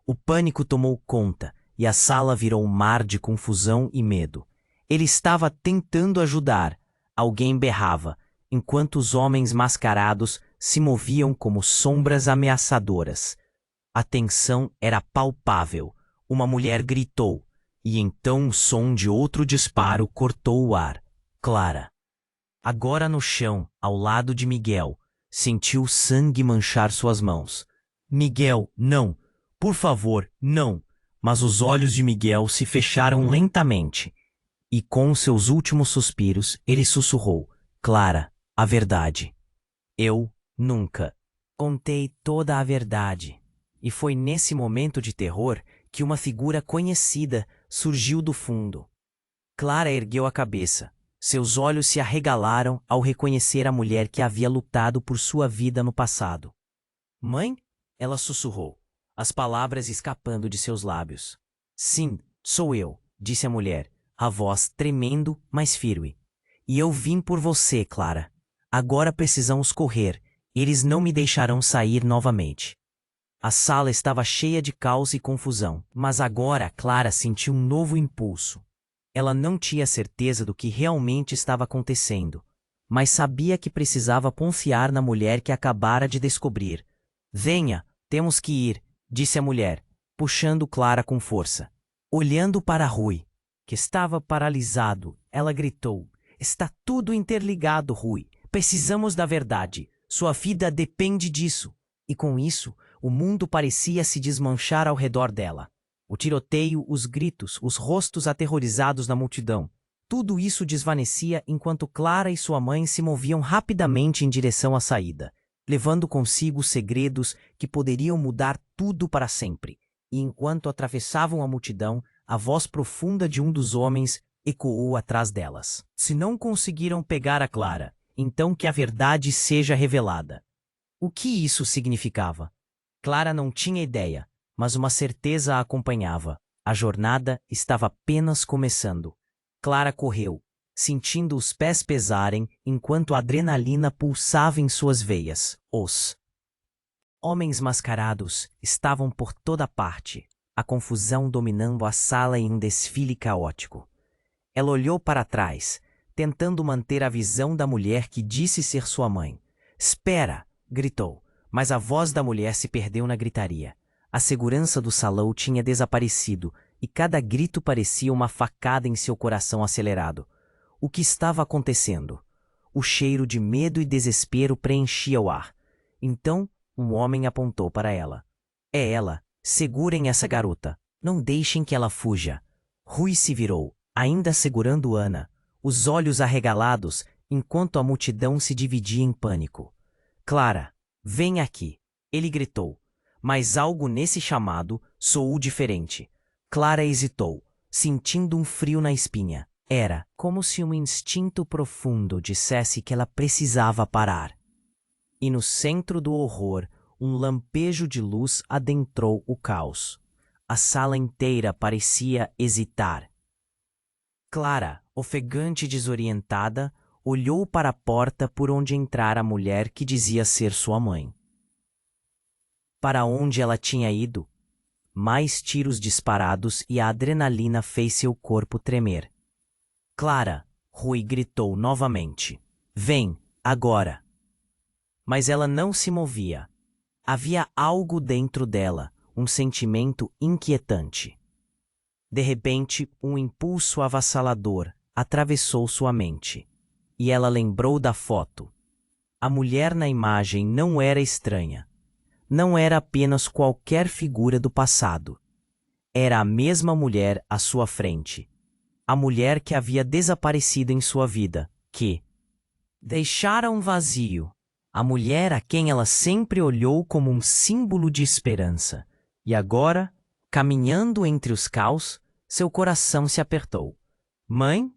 O pânico tomou conta e a sala virou um mar de confusão e medo. Ele estava tentando ajudar. Alguém berrava, enquanto os homens mascarados se moviam como sombras ameaçadoras. A tensão era palpável. Uma mulher gritou, e então o som de outro disparo cortou o ar. Clara, agora no chão, ao lado de Miguel, sentiu sangue manchar suas mãos. "Miguel, não! Por favor, não!" Mas os olhos de Miguel se fecharam lentamente. E com seus últimos suspiros, ele sussurrou: "Clara, a verdade. Eu nunca contei toda a verdade." E foi nesse momento de terror que uma figura conhecida surgiu do fundo. Clara ergueu a cabeça. Seus olhos se arregalaram ao reconhecer a mulher que havia lutado por sua vida no passado. "Mãe?" ela sussurrou, as palavras escapando de seus lábios. "Sim, sou eu", disse a mulher, a voz tremendo, mas firme. "E eu vim por você, Clara. Agora precisamos correr. Eles não me deixarão sair novamente." A sala estava cheia de caos e confusão, mas agora Clara sentiu um novo impulso. Ela não tinha certeza do que realmente estava acontecendo, mas sabia que precisava confiar na mulher que acabara de descobrir. "Venha, temos que ir", disse a mulher, puxando Clara com força. Olhando para Rui, que estava paralisado, ela gritou: "Está tudo interligado, Rui. Precisamos da verdade. Sua vida depende disso." E com isso, o mundo parecia se desmanchar ao redor dela. O tiroteio, os gritos, os rostos aterrorizados na multidão. Tudo isso desvanecia enquanto Clara e sua mãe se moviam rapidamente em direção à saída, levando consigo segredos que poderiam mudar tudo para sempre. E enquanto atravessavam a multidão, a voz profunda de um dos homens ecoou atrás delas: "Se não conseguiram pegar a Clara, então que a verdade seja revelada." O que isso significava? Clara não tinha ideia, mas uma certeza a acompanhava. A jornada estava apenas começando. Clara correu, sentindo os pés pesarem enquanto a adrenalina pulsava em suas veias. Os homens mascarados estavam por toda parte, a confusão dominando a sala em um desfile caótico. Ela olhou para trás, tentando manter a visão da mulher que disse ser sua mãe. "Espera!" gritou, mas a voz da mulher se perdeu na gritaria. A segurança do salão tinha desaparecido e cada grito parecia uma facada em seu coração acelerado. O que estava acontecendo? O cheiro de medo e desespero preenchia o ar. Então, um homem apontou para ela. "É ela. Segurem essa garota. Não deixem que ela fuja." Rui se virou, ainda segurando Ana, os olhos arregalados, enquanto a multidão se dividia em pânico. "Clara, vem aqui", ele gritou, mas algo nesse chamado soou diferente. Clara hesitou, sentindo um frio na espinha. Era como se um instinto profundo dissesse que ela precisava parar. E no centro do horror, um lampejo de luz adentrou o caos. A sala inteira parecia hesitar. Clara, ofegante e desorientada, olhou para a porta por onde entrara a mulher que dizia ser sua mãe. Para onde ela tinha ido? Mais tiros disparados e a adrenalina fez seu corpo tremer. Clara, Rui gritou novamente. Vem, agora! Mas ela não se movia. Havia algo dentro dela, um sentimento inquietante. De repente, um impulso avassalador atravessou sua mente. E ela lembrou da foto. A mulher na imagem não era estranha. Não era apenas qualquer figura do passado. Era a mesma mulher à sua frente. A mulher que havia desaparecido em sua vida, que deixara um vazio. A mulher a quem ela sempre olhou como um símbolo de esperança. E agora, caminhando entre os caos, seu coração se apertou. Mãe?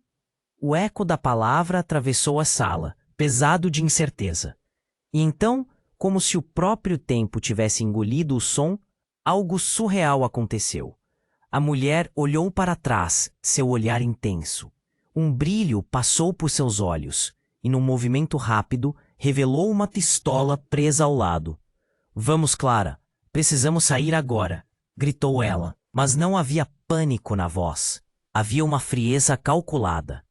O eco da palavra atravessou a sala, pesado de incerteza. E então, como se o próprio tempo tivesse engolido o som, algo surreal aconteceu. A mulher olhou para trás, seu olhar intenso. Um brilho passou por seus olhos, e num movimento rápido, revelou uma pistola presa ao lado. Vamos, Clara, precisamos sair agora, gritou ela, mas não havia pânico na voz. Havia uma frieza calculada.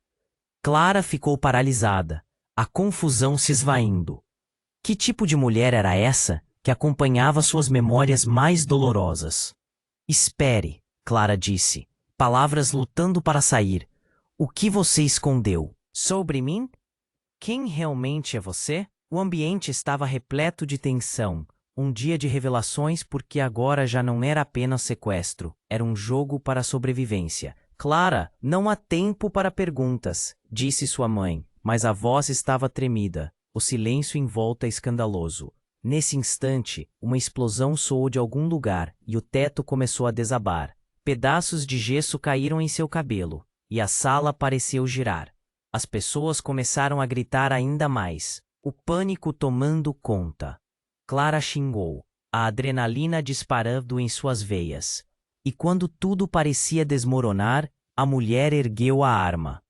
Clara ficou paralisada, a confusão se esvaindo. Que tipo de mulher era essa que acompanhava suas memórias mais dolorosas? Espere, Clara disse, palavras lutando para sair. O que você escondeu? Sobre mim? Quem realmente é você? O ambiente estava repleto de tensão, um dia de revelações porque agora já não era apenas sequestro, era um jogo para a sobrevivência. Clara, não há tempo para perguntas, disse sua mãe, mas a voz estava tremida, o silêncio em volta escandaloso. Nesse instante, uma explosão soou de algum lugar e o teto começou a desabar. Pedaços de gesso caíram em seu cabelo, e a sala pareceu girar. As pessoas começaram a gritar ainda mais, o pânico tomando conta. Clara xingou, a adrenalina disparando em suas veias. E quando tudo parecia desmoronar, a mulher ergueu a arma.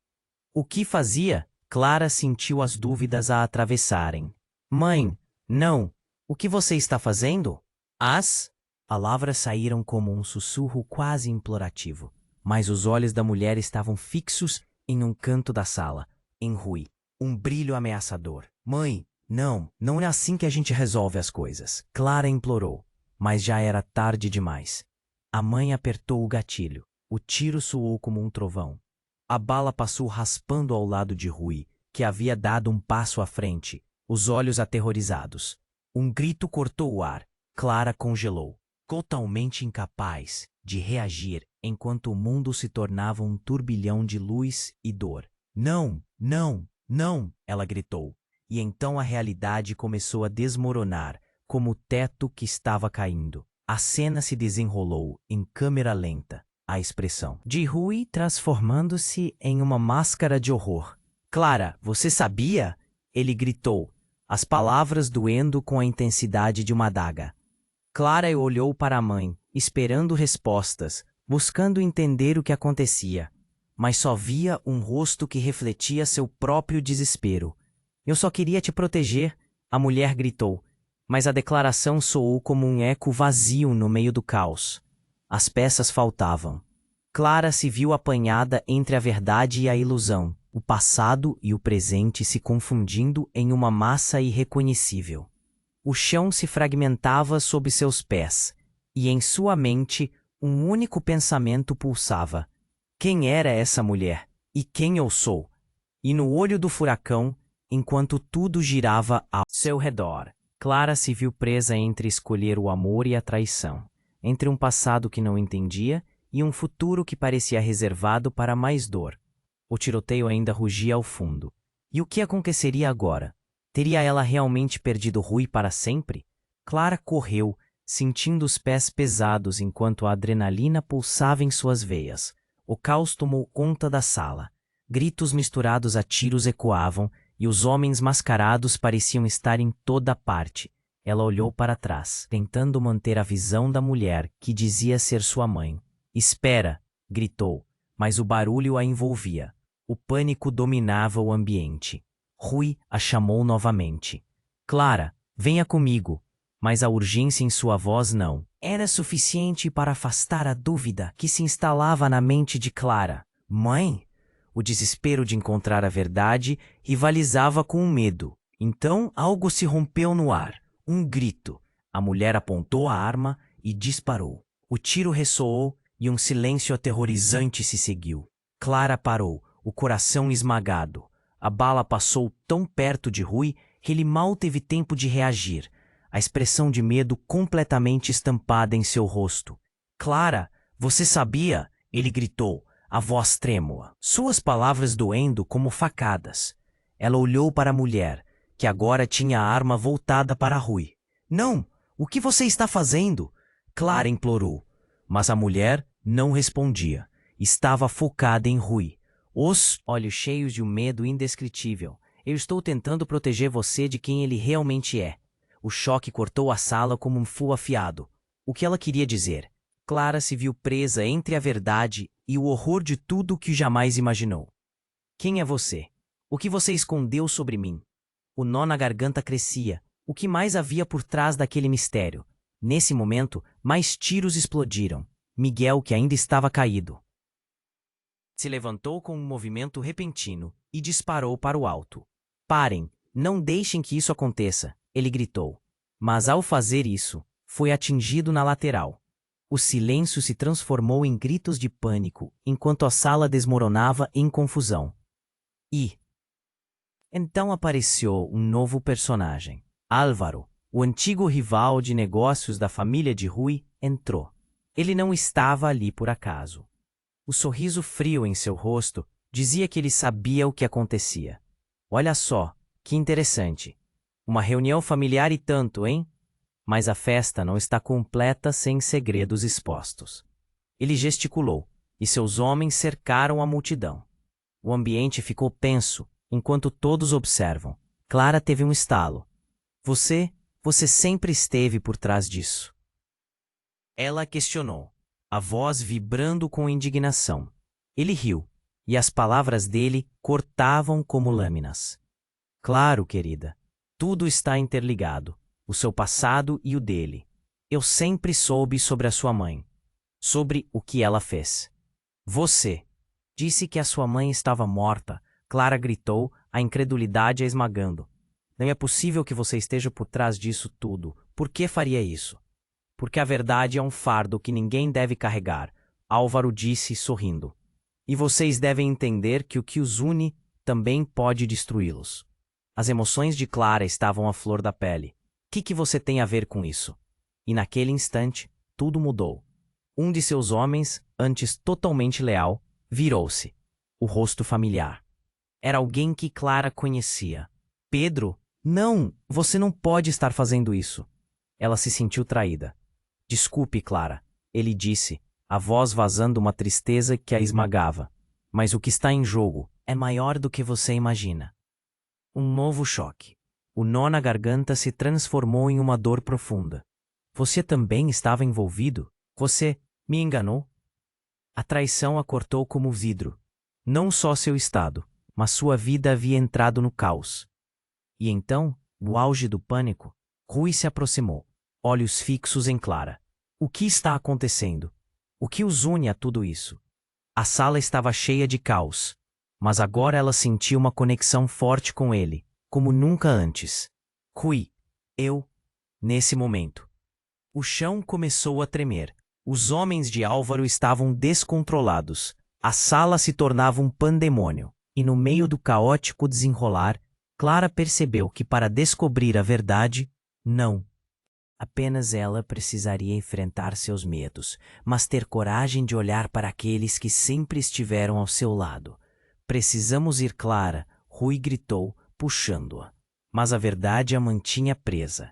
O que fazia? Clara sentiu as dúvidas a atravessarem. Mãe, não! O que você está fazendo? As palavras saíram como um sussurro quase implorativo, mas os olhos da mulher estavam fixos em um canto da sala, em Rui. Um brilho ameaçador. Mãe, não é assim que a gente resolve as coisas. Clara implorou, mas já era tarde demais. A mãe apertou o gatilho. O tiro soou como um trovão. A bala passou raspando ao lado de Rui, que havia dado um passo à frente, os olhos aterrorizados. Um grito cortou o ar. Clara congelou, totalmente incapaz de reagir enquanto o mundo se tornava um turbilhão de luz e dor. Não, ela gritou. E então a realidade começou a desmoronar, como o teto que estava caindo. A cena se desenrolou em câmera lenta, a expressão de Rui transformando-se em uma máscara de horror. Clara, você sabia? Ele gritou, as palavras doendo com a intensidade de uma adaga. Clara olhou para a mãe, esperando respostas, buscando entender o que acontecia, mas só via um rosto que refletia seu próprio desespero. Eu só queria te proteger, a mulher gritou, mas a declaração soou como um eco vazio no meio do caos. As peças faltavam. Clara se viu apanhada entre a verdade e a ilusão, o passado e o presente se confundindo em uma massa irreconhecível. O chão se fragmentava sob seus pés, e em sua mente um único pensamento pulsava. Quem era essa mulher? E quem eu sou? E no olho do furacão, enquanto tudo girava ao seu redor, Clara se viu presa entre escolher o amor e a traição, entre um passado que não entendia e um futuro que parecia reservado para mais dor. O tiroteio ainda rugia ao fundo. E o que aconteceria agora? Teria ela realmente perdido Rui para sempre? Clara correu, sentindo os pés pesados enquanto a adrenalina pulsava em suas veias. O caos tomou conta da sala. Gritos misturados a tiros ecoavam e os homens mascarados pareciam estar em toda parte. Ela olhou para trás, tentando manter a visão da mulher que dizia ser sua mãe. Espera! Gritou, mas o barulho a envolvia. O pânico dominava o ambiente. Rui a chamou novamente. Clara, venha comigo. Mas a urgência em sua voz não era suficiente para afastar a dúvida que se instalava na mente de Clara. Mãe? O desespero de encontrar a verdade rivalizava com o medo. Então algo se rompeu no ar. Um grito. A mulher apontou a arma e disparou. O tiro ressoou e um silêncio aterrorizante se seguiu. Clara parou, o coração esmagado. A bala passou tão perto de Rui que ele mal teve tempo de reagir, a expressão de medo completamente estampada em seu rosto. Clara, você sabia? Ele gritou, a voz trêmula, suas palavras doendo como facadas. Ela olhou para a mulher, que agora tinha a arma voltada para Rui. Não! O que você está fazendo? Clara implorou. Mas a mulher não respondia. Estava focada em Rui. Os olhos cheios de um medo indescritível. Eu estou tentando proteger você de quem ele realmente é. O choque cortou a sala como um fio afiado. O que ela queria dizer? Clara se viu presa entre a verdade e o horror de tudo que jamais imaginou. Quem é você? O que você escondeu sobre mim? O nó na garganta crescia. O que mais havia por trás daquele mistério? Nesse momento, mais tiros explodiram. Miguel, que ainda estava caído, se levantou com um movimento repentino e disparou para o alto. Parem! Não deixem que isso aconteça! Ele gritou. Mas ao fazer isso, foi atingido na lateral. O silêncio se transformou em gritos de pânico, enquanto a sala desmoronava em confusão. E então apareceu um novo personagem. Álvaro, o antigo rival de negócios da família de Rui, entrou. Ele não estava ali por acaso. O sorriso frio em seu rosto dizia que ele sabia o que acontecia. Olha só, que interessante. Uma reunião familiar e tanto, hein? Mas a festa não está completa sem segredos expostos. Ele gesticulou, e seus homens cercaram a multidão. O ambiente ficou tenso, enquanto todos observam. Clara teve um estalo. Você sempre esteve por trás disso. Ela questionou, a voz vibrando com indignação. Ele riu, e as palavras dele cortavam como lâminas. Claro, querida. Tudo está interligado, o seu passado e o dele. Eu sempre soube sobre a sua mãe, sobre o que ela fez. Você disse que a sua mãe estava morta. Clara gritou, a incredulidade a esmagando. Não é possível que você esteja por trás disso tudo. Por que faria isso? Porque a verdade é um fardo que ninguém deve carregar, Álvaro disse sorrindo. E vocês devem entender que o que os une também pode destruí-los. As emoções de Clara estavam à flor da pele. O que você tem a ver com isso? E naquele instante, tudo mudou. Um de seus homens, antes totalmente leal, virou-se. O rosto familiar. Era alguém que Clara conhecia. Pedro? Não, você não pode estar fazendo isso. Ela se sentiu traída. Desculpe, Clara, ele disse, a voz vazando uma tristeza que a esmagava. Mas o que está em jogo é maior do que você imagina. Um novo choque. O nó na garganta se transformou em uma dor profunda. Você também estava envolvido? Você me enganou? A traição a cortou como vidro. Não só seu estado, mas sua vida havia entrado no caos. E então, no auge do pânico, Rui se aproximou, olhos fixos em Clara. O que está acontecendo? O que os une a tudo isso? A sala estava cheia de caos, mas agora ela sentia uma conexão forte com ele, como nunca antes. Rui, nesse momento. O chão começou a tremer. Os homens de Álvaro estavam descontrolados. A sala se tornava um pandemônio. E no meio do caótico desenrolar, Clara percebeu que para descobrir a verdade, não. Apenas ela precisaria enfrentar seus medos, mas ter coragem de olhar para aqueles que sempre estiveram ao seu lado. Precisamos ir, Clara, Rui gritou, puxando-a. Mas a verdade a mantinha presa.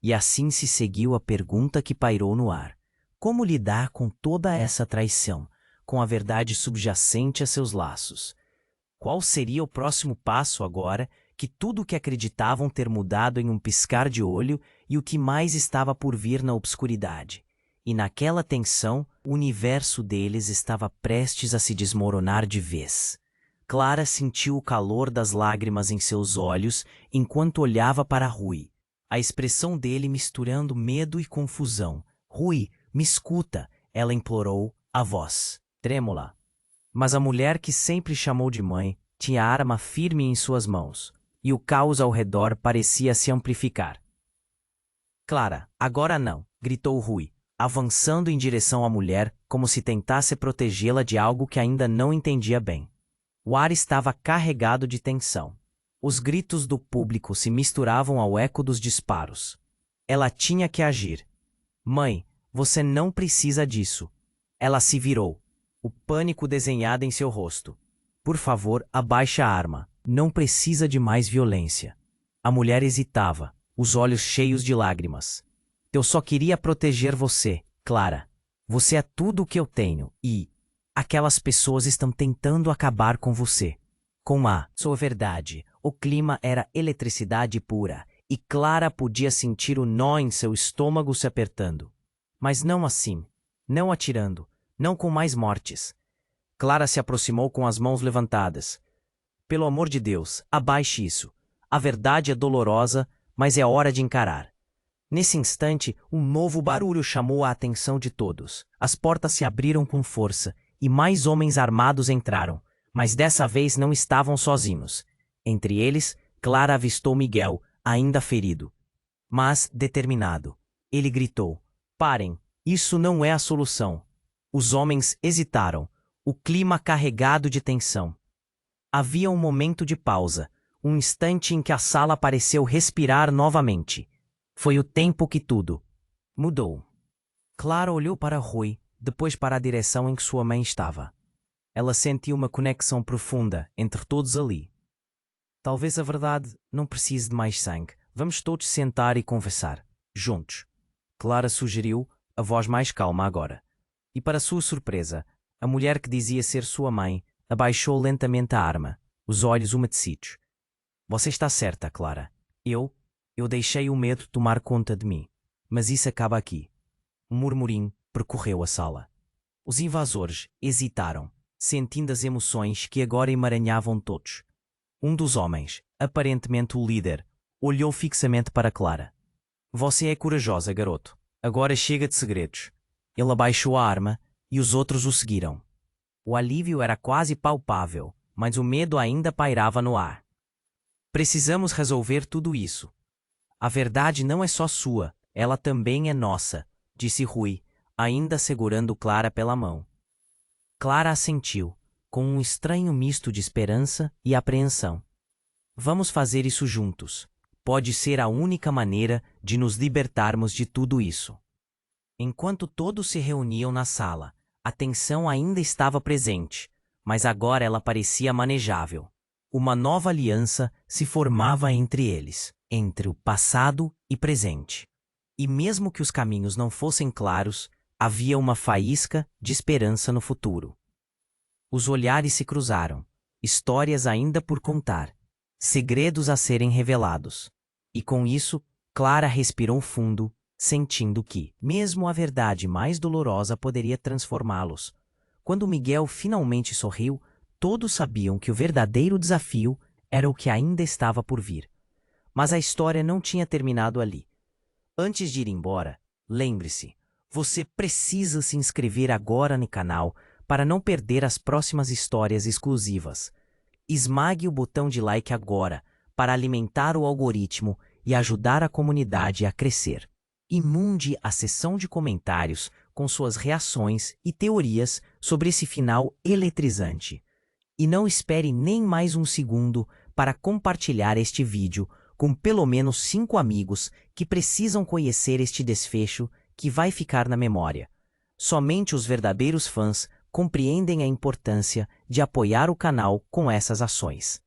E assim se seguiu a pergunta que pairou no ar. Como lidar com toda essa traição, com a verdade subjacente a seus laços? Qual seria o próximo passo agora que tudo o que acreditavam ter mudado em um piscar de olho e o que mais estava por vir na obscuridade? E naquela tensão, o universo deles estava prestes a se desmoronar de vez. Clara sentiu o calor das lágrimas em seus olhos enquanto olhava para Rui. A expressão dele misturando medo e confusão. Rui, me escuta, ela implorou, a voz trêmula. Mas a mulher que sempre chamou de mãe tinha a arma firme em suas mãos, e o caos ao redor parecia se amplificar. Clara, agora não, gritou Rui, avançando em direção à mulher como se tentasse protegê-la de algo que ainda não entendia bem. O ar estava carregado de tensão. Os gritos do público se misturavam ao eco dos disparos. Ela tinha que agir. Mãe, você não precisa disso. Ela se virou, o pânico desenhado em seu rosto. Por favor, abaixe a arma. Não precisa de mais violência. A mulher hesitava, os olhos cheios de lágrimas. Eu só queria proteger você, Clara. Você é tudo o que eu tenho e aquelas pessoas estão tentando acabar com você. Com a sua verdade, o clima era eletricidade pura e Clara podia sentir o nó em seu estômago se apertando. Mas não assim, não atirando, não com mais mortes. Clara se aproximou com as mãos levantadas. Pelo amor de Deus, abaixe isso. A verdade é dolorosa, mas é hora de encarar. Nesse instante, um novo barulho chamou a atenção de todos. As portas se abriram com força e mais homens armados entraram, mas dessa vez não estavam sozinhos. Entre eles, Clara avistou Miguel, ainda ferido. Mas determinado. Ele gritou: parem, isso não é a solução. Os homens hesitaram, o clima carregado de tensão. Havia um momento de pausa, um instante em que a sala pareceu respirar novamente. Foi o tempo que tudo mudou. Clara olhou para Rui, depois para a direção em que sua mãe estava. Ela sentiu uma conexão profunda entre todos ali. Talvez a verdade não precise de mais sangue. Vamos todos sentar e conversar, juntos. Clara sugeriu, a voz mais calma agora. E para sua surpresa, a mulher que dizia ser sua mãe abaixou lentamente a arma, os olhos umedecidos. Você está certa, Clara. Eu deixei o medo tomar conta de mim. Mas isso acaba aqui. Um murmurinho percorreu a sala. Os invasores hesitaram, sentindo as emoções que agora emaranhavam todos. Um dos homens, aparentemente o líder, olhou fixamente para Clara. Você é corajosa, garoto. Agora chega de segredos. Ele abaixou a arma e os outros o seguiram. O alívio era quase palpável, mas o medo ainda pairava no ar. Precisamos resolver tudo isso. A verdade não é só sua, ela também é nossa, disse Rui, ainda segurando Clara pela mão. Clara assentiu, com um estranho misto de esperança e apreensão. Vamos fazer isso juntos. Pode ser a única maneira de nos libertarmos de tudo isso. Enquanto todos se reuniam na sala, a tensão ainda estava presente, mas agora ela parecia manejável. Uma nova aliança se formava entre eles, entre o passado e presente. E mesmo que os caminhos não fossem claros, havia uma faísca de esperança no futuro. Os olhares se cruzaram, histórias ainda por contar, segredos a serem revelados. E com isso, Clara respirou fundo, sentindo que, mesmo a verdade mais dolorosa poderia transformá-los. Quando Miguel finalmente sorriu, todos sabiam que o verdadeiro desafio era o que ainda estava por vir. Mas a história não tinha terminado ali. Antes de ir embora, lembre-se, você precisa se inscrever agora no canal para não perder as próximas histórias exclusivas. Esmague o botão de like agora para alimentar o algoritmo e ajudar a comunidade a crescer. Inunde a seção de comentários com suas reações e teorias sobre esse final eletrizante. E não espere nem mais um segundo para compartilhar este vídeo com pelo menos 5 amigos que precisam conhecer este desfecho que vai ficar na memória. Somente os verdadeiros fãs compreendem a importância de apoiar o canal com essas ações.